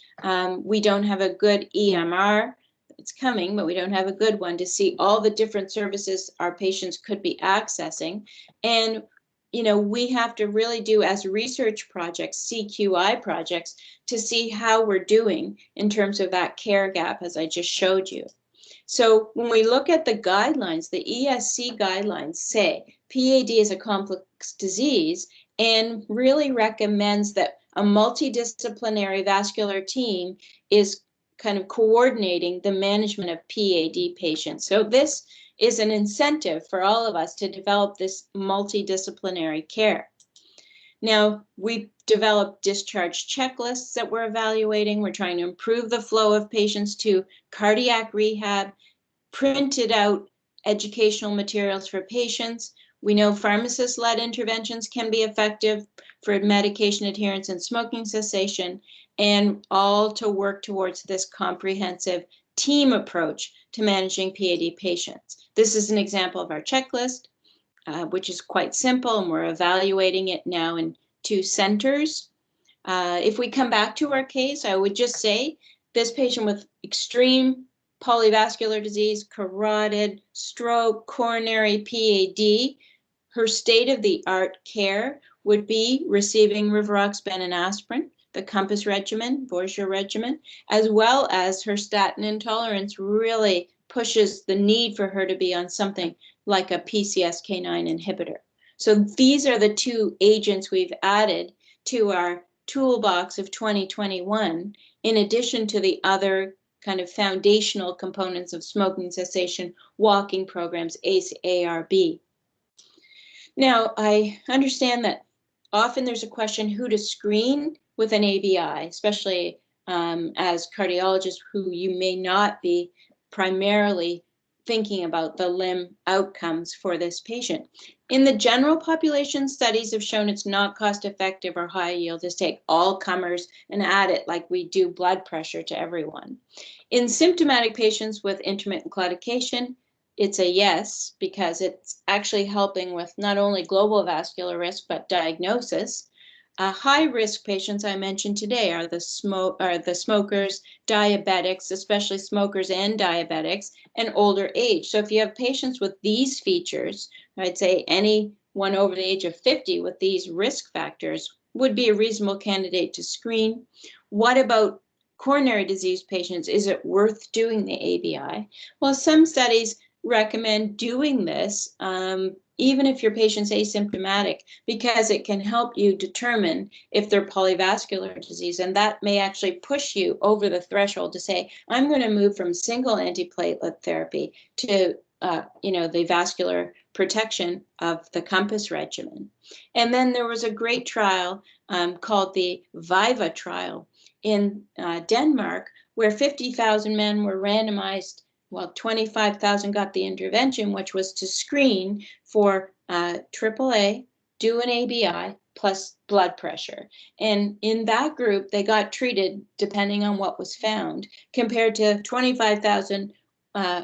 We don't have a good EMR. It's coming, but we don't have a good one to see all the different services our patients could be accessing. And, we have to really do, as research projects, CQI projects, to see how we're doing in terms of that care gap, as I just showed you. So when we look at the guidelines, the ESC guidelines say PAD is a complex disease and really recommends that a multidisciplinary vascular team is kind of coordinating the management of PAD patients. So this is an incentive for all of us to develop this multidisciplinary care. Now, we developed discharge checklists that we're evaluating. We're trying to improve the flow of patients to cardiac rehab, printed out educational materials for patients. We know pharmacist-led interventions can be effective, for medication adherence and smoking cessation, and all to work towards this comprehensive team approach to managing PAD patients. This is an example of our checklist, which is quite simple, and we're evaluating it now in 2 centers. If we come back to our case, I would just say this patient with extreme polyvascular disease, carotid, stroke, coronary PAD, her state-of-the-art care would be receiving rivaroxaban and aspirin, the COMPASS regimen, Voyager regimen, as well as her statin intolerance really pushes the need for her to be on something like a PCSK9 inhibitor. So these are the 2 agents we've added to our toolbox of 2021, in addition to the other kind of foundational components of smoking cessation, walking programs, ACE, ARB. Now, I understand that often there's a question who to screen with an ABI, especially as cardiologists who you may not be primarily thinking about the limb outcomes for this patient. In the general population, studies have shown it's not cost effective or high yield to take all comers and add it like we do blood pressure to everyone. In symptomatic patients with intermittent claudication, it's a yes, because it's actually helping with not only global vascular risk, but diagnosis. High-risk patients I mentioned today are the smokers, diabetics, especially smokers and diabetics, and older age. So if you have patients with these features, I'd say anyone over the age of 50 with these risk factors would be a reasonable candidate to screen. What about coronary disease patients? Is it worth doing the ABI? Well, some studies recommend doing this even if your patient's asymptomatic, because it can help you determine if they're polyvascular disease, and that may actually push you over the threshold to say, I'm going to move from single antiplatelet therapy to the vascular protection of the COMPASS regimen. And then there was a great trial called the VIVA trial in Denmark, where 50,000 men were randomized. Well, 25,000 got the intervention, which was to screen for AAA, do an ABI, plus blood pressure. And in that group, they got treated depending on what was found, compared to 25,000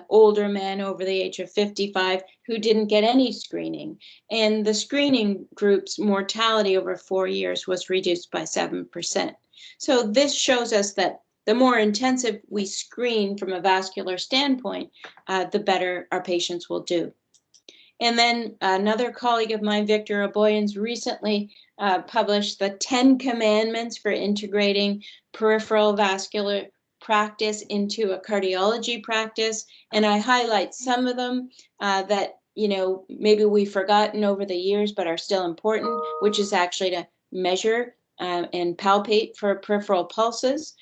older men over the age of 55 who didn't get any screening. And the screening group's mortality over 4 years was reduced by 7%. So this shows us that the more intensive we screen from a vascular standpoint, the better our patients will do. And then another colleague of mine, Victor Aboyans, recently published the 10 commandments for integrating peripheral vascular practice into a cardiology practice. And I highlight some of them that, maybe we've forgotten over the years, but are still important, which is actually to measure and palpate for peripheral pulses.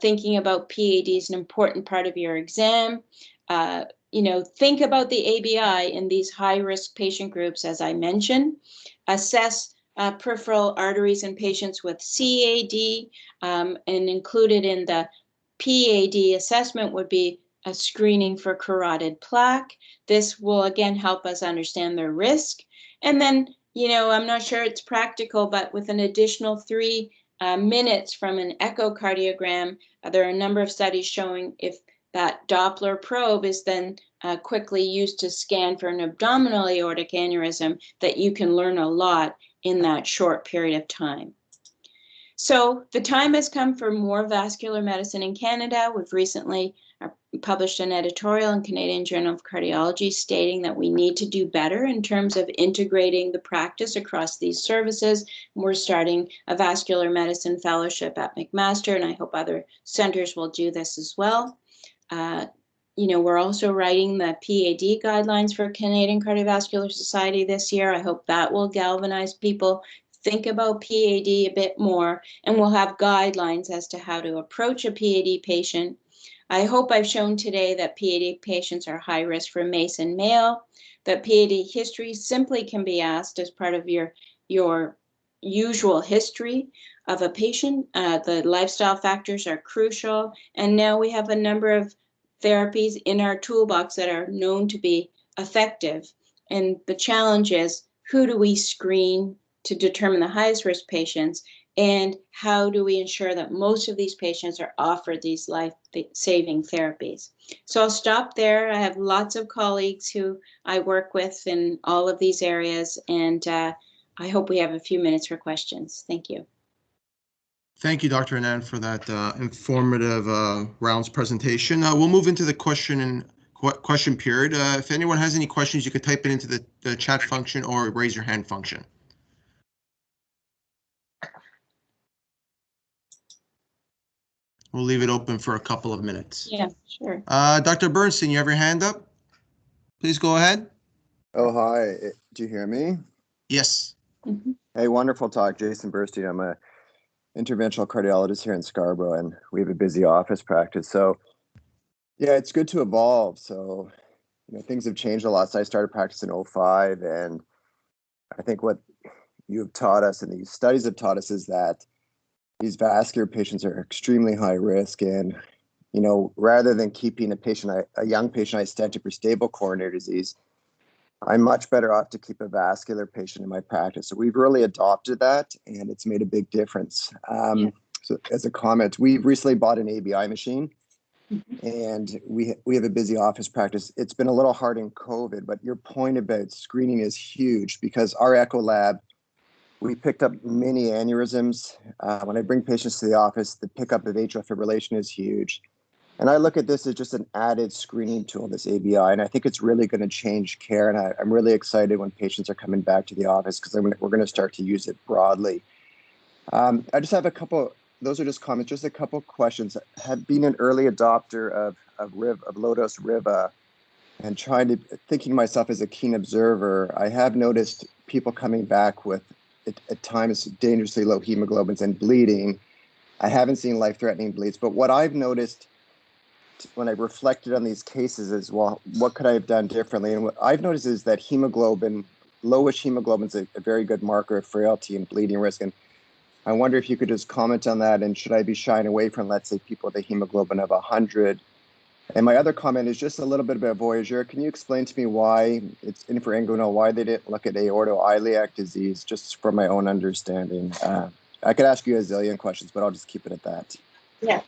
Thinking about PAD is an important part of your exam. Think about the ABI in these high-risk patient groups, as I mentioned. Assess peripheral arteries in patients with CAD, and included in the PAD assessment would be a screening for carotid plaque. This will, again, help us understand their risk. And then, I'm not sure it's practical, but with an additional 3 minutes from an echocardiogram, there are a number of studies showing if that Doppler probe is then quickly used to scan for an abdominal aortic aneurysm, that you can learn a lot in that short period of time. So the time has come for more vascular medicine in Canada. We've recently published an editorial in Canadian Journal of Cardiology stating that we need to do better in terms of integrating the practice across these services. We're starting a vascular medicine fellowship at McMaster, and I hope other centers will do this as well. We're also writing the PAD guidelines for Canadian Cardiovascular Society this year. I hope that will galvanize people, think about PAD a bit more, and we'll have guidelines as to how to approach a PAD patient. I hope I've shown today that PAD patients are high risk for MACE and Mayo, that PAD history simply can be asked as part of your usual history of a patient. The lifestyle factors are crucial, and now we have a number of therapies in our toolbox that are known to be effective. And the challenge is, who do we screen to determine the highest risk patients, and how do we ensure that most of these patients are offered these life-saving therapies. So I'll stop there. I have lots of colleagues who I work with in all of these areas, and I hope we have a few minutes for questions. Thank you. Thank you, Dr. Anand, for that informative rounds presentation. We'll move into the question period. If anyone has any questions, you could type it into the chat function or raise your hand function. We'll leave it open for a couple of minutes. Yeah, sure. Dr. Bernstein, you have your hand up? Please go ahead. Oh, hi. Do you hear me? Yes. Mm-hmm. Hey, wonderful talk. Jason Bernstein. I'm a interventional cardiologist here in Scarborough, and we have a busy office practice. So, yeah, it's good to evolve. So, things have changed a lot. So I started practice in 2005, and I think what you have taught us and these studies have taught us is that these vascular patients are extremely high risk. And, rather than keeping a young patient stented for stable coronary disease, I'm much better off to keep a vascular patient in my practice. So we've really adopted that, and it's made a big difference. So as a comment, we've recently bought an ABI machine, and we have a busy office practice. It's been a little hard in COVID, but your point about screening is huge, because our echo lab, we picked up many aneurysms. When I bring patients to the office, the pickup of atrial fibrillation is huge. And I look at this as just an added screening tool, this ABI, and I think it's really going to change care. And I'm really excited when patients are coming back to the office, because we're going to start to use it broadly. I just have those are just comments, just a couple questions. Have been an early adopter of low-dose Riva, and thinking myself as a keen observer, I have noticed people coming back with, at times, dangerously low hemoglobins and bleeding. I haven't seen life-threatening bleeds, but what I've noticed when I reflected on these cases is, well, what could I have done differently? And what I've noticed is that lowish hemoglobin is a very good marker of frailty and bleeding risk. And I wonder if you could just comment on that, and should I be shying away from, let's say, people with a hemoglobin of 100? And my other comment is just a little bit about Voyager. Can you explain to me why it's infrainguinal, why they didn't look at aortoiliac disease, just from my own understanding? I could ask you a zillion questions, but I'll just keep it at that. Yeah.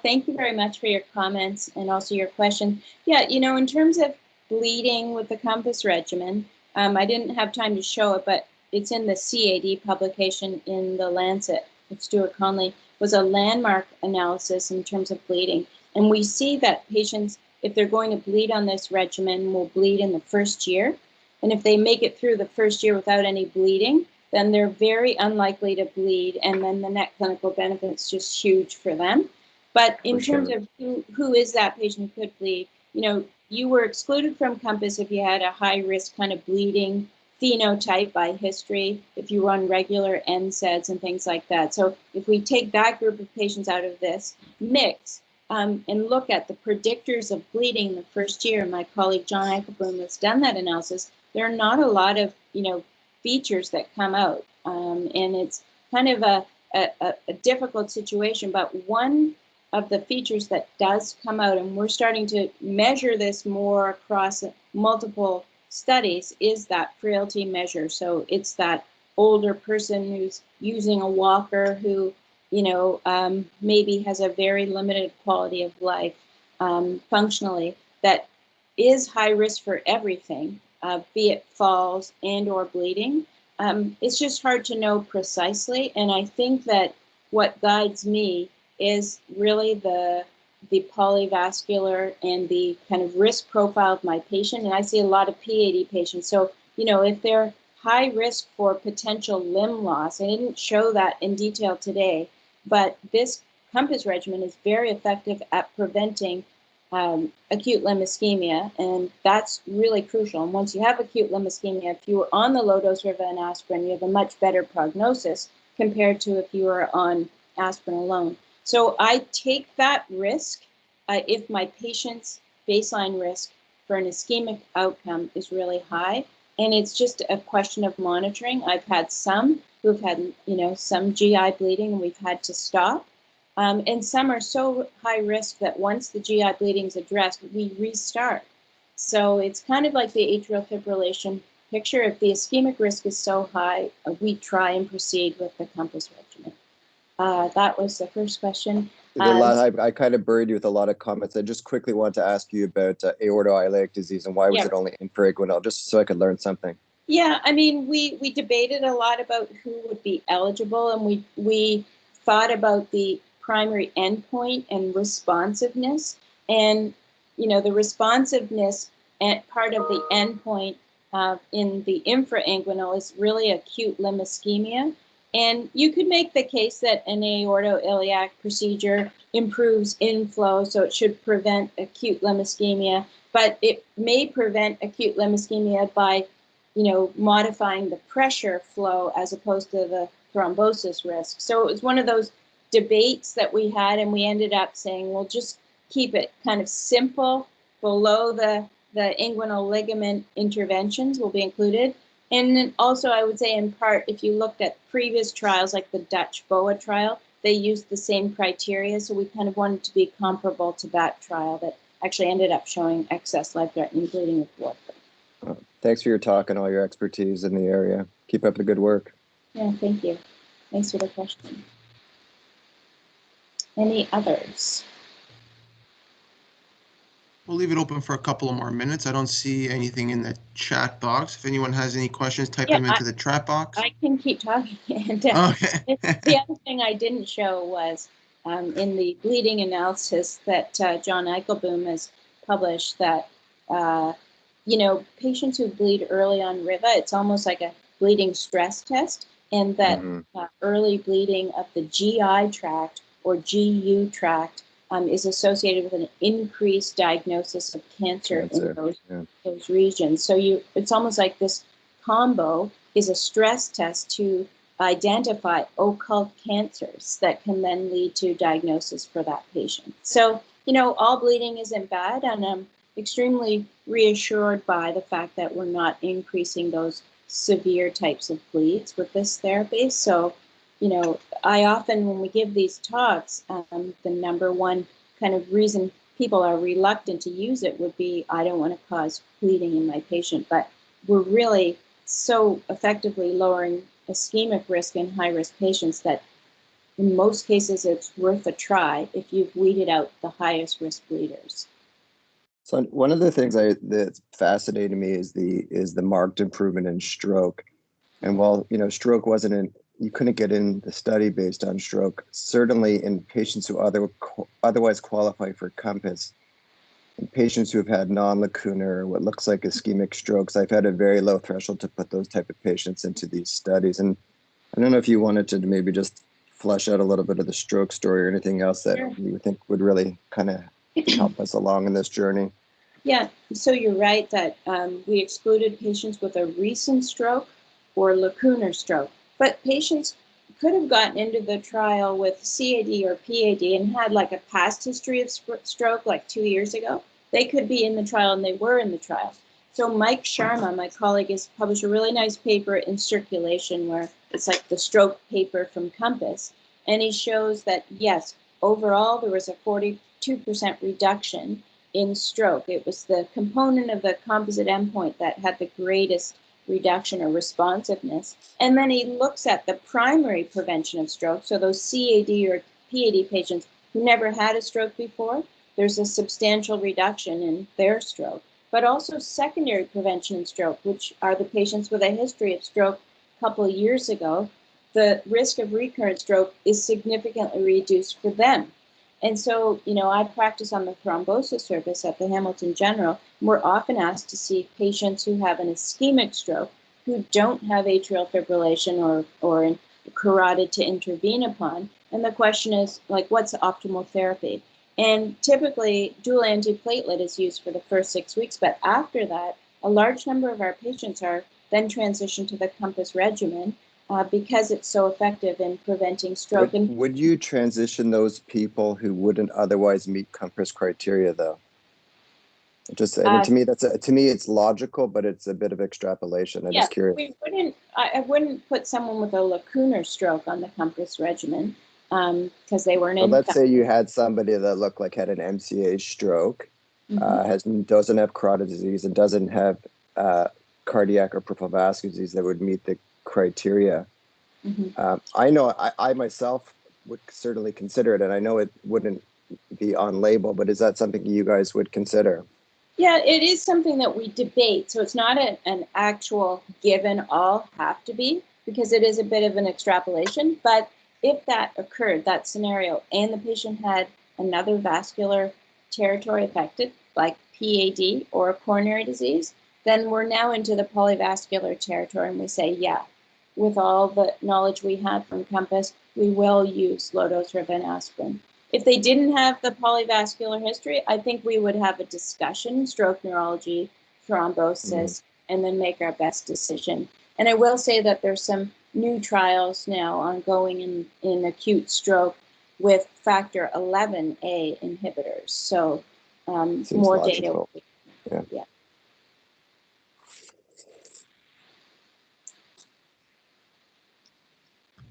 Thank you very much for your comments and also your question. Yeah, in terms of bleeding with the COMPASS regimen, I didn't have time to show it, but it's in the CAD publication in the Lancet with Stuart Conley, was a landmark analysis in terms of bleeding. And we see that patients, if they're going to bleed on this regimen, will bleed in the first year. And if they make it through the first year without any bleeding, then they're very unlikely to bleed. And then the net clinical benefit is just huge for them. But in terms of who is that patient who could bleed, you were excluded from COMPASS if you had a high risk kind of bleeding phenotype by history, if you were on regular NSAIDs and things like that. So if we take that group of patients out of this mix and look at the predictors of bleeding in the first year, my colleague John Eichelboom has done that analysis, there are not a lot of, features that come out. And it's kind of a difficult situation, but one of the features that does come out, and we're starting to measure this more across multiple studies, is that frailty measure. So it's that older person who's using a walker who, maybe has a very limited quality of life functionally, that is high risk for everything, be it falls and or bleeding. It's just hard to know precisely. And I think that what guides me is really the polyvascular and the kind of risk profile of my patient. And I see a lot of PAD patients. So, if they're high risk for potential limb loss, I didn't show that in detail today, but this COMPASS regimen is very effective at preventing acute limb ischemia, and that's really crucial. And once you have acute limb ischemia, if you were on the low-dose Riva and aspirin, you have a much better prognosis compared to if you were on aspirin alone. So I take that risk if my patient's baseline risk for an ischemic outcome is really high, and it's just a question of monitoring. I've had some who've had, some GI bleeding, and we've had to stop. And some are so high risk that once the GI bleeding is addressed, we restart. So it's kind of like the atrial fibrillation picture. If the ischemic risk is so high, we try and proceed with the COMPASS regimen. That was the first question. I kind of buried you with a lot of comments. I just quickly want to ask you about aortoileic disease and why was it only infrainguinal, just so I could learn something. Yeah, I mean, we debated a lot about who would be eligible, and we thought about the primary endpoint and responsiveness. And, you know, the responsiveness part of the endpoint in the infrainguinal is really acute limb ischemia. And you could make the case that an aortoiliac procedure improves inflow, so it should prevent acute limb ischemia, but it may prevent acute limb ischemia by, you know, modifying the pressure flow as opposed to the thrombosis risk. So it was one of those debates that we had, and we ended up saying, we'll just keep it kind of simple. Below the inguinal ligament interventions will be included. And then also, I would say in part, if you looked at previous trials like the Dutch BOA trial, they used the same criteria. So we kind of wanted to be comparable to that trial that actually ended up showing excess life-threatening bleeding with warfarin. Thanks for your talk and all your expertise in the area. Keep up the good work. Yeah, thank you. Thanks for the question. Any others? We'll leave it open for a couple of more minutes. I don't see anything in the chat box. If anyone has any questions, type them into the chat box. I can keep talking. And, Okay. the other thing I didn't show was in the bleeding analysis that John Eichelboom has published that, you know, patients who bleed early on RIVA, it's almost like a bleeding stress test, and that early bleeding of the GI tract or GU tract is associated with an increased diagnosis of cancer. In those regions. So it's almost like this combo is a stress test to identify occult cancers that can then lead to diagnosis for that patient. So, you know, all bleeding isn't bad, and I'm extremely reassured by the fact that we're not increasing those severe types of bleeds with this therapy. So, you know, I often, when we give these talks, the number one kind of reason people are reluctant to use it would be, I don't want to cause bleeding in my patient. But we're really so effectively lowering ischemic risk in high-risk patients that in most cases it's worth a try if you've weeded out the highest risk bleeders. So one of the things that's fascinated me is the marked improvement in stroke. And while, you know, stroke you couldn't get in the study based on stroke, certainly in patients who otherwise qualify for COMPASS, in patients who have had non-lacunar, what looks like ischemic strokes, I've had a very low threshold to put those type of patients into these studies. And I don't know if you wanted to maybe just flesh out a little bit of the stroke story or anything else that you think would really kind of help us along in this journey. Yeah, so you're right that we excluded patients with a recent stroke or lacunar stroke. But patients could have gotten into the trial with CAD or PAD and had like a past history of stroke like 2 years ago. They could be in the trial, and they were in the trial. So Mike Sharma, my colleague, has published a really nice paper in Circulation where it's like the stroke paper from COMPASS. And he shows that, yes, overall there was a 42% reduction in stroke. It was the component of the composite endpoint that had the greatest reduction or responsiveness. And then he looks at the primary prevention of stroke. So those CAD or PAD patients who never had a stroke before, there's a substantial reduction in their stroke. But also secondary prevention of stroke, which are the patients with a history of stroke a couple of years ago, the risk of recurrent stroke is significantly reduced for them. And so, you know, I practice on the thrombosis service at the Hamilton General. We're often asked to see patients who have an ischemic stroke who don't have atrial fibrillation or carotid to intervene upon. And the question is, like, what's the optimal therapy? And typically, dual antiplatelet is used for the first 6 weeks. But after that, a large number of our patients are then transitioned to the COMPASS regimen. Because it's so effective in preventing stroke. Would you transition those people who wouldn't otherwise meet COMPASS criteria, though? Just I mean, to me it's logical, but it's a bit of extrapolation. I'm just curious. I wouldn't put someone with a lacunar stroke on the COMPASS regimen because they weren't. Well, let's say you had somebody that looked like had an MCA stroke, doesn't have carotid disease, and doesn't have cardiac or peripheral vascular disease that would meet the criteria. Mhm. I know I myself would certainly consider it, and I know it wouldn't be on label, but is that something you guys would consider? Yeah, it is something that we debate. So it's not an actual given all have to be, because it is a bit of an extrapolation. But if that occurred, that scenario, and the patient had another vascular territory affected, like PAD or coronary disease, then we're now into the polyvascular territory, and we say, yeah, with all the knowledge we had from COMPASS, we will use low-dose rivaroxaban. If they didn't have the polyvascular history, I think we would have a discussion, stroke neurology, thrombosis, and then make our best decision. And I will say that there's some new trials now ongoing in acute stroke with factor 11A inhibitors. So Seems more logical. data. Yeah.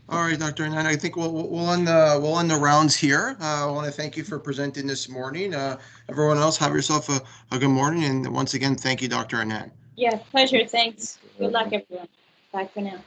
All right, Dr. Anand, I think we'll end the rounds here. I want to thank you for presenting this morning. Everyone else, have yourself a good morning, and once again, thank you, Dr. Anand. Yeah, pleasure. Thanks. Good luck, everyone. Bye for now.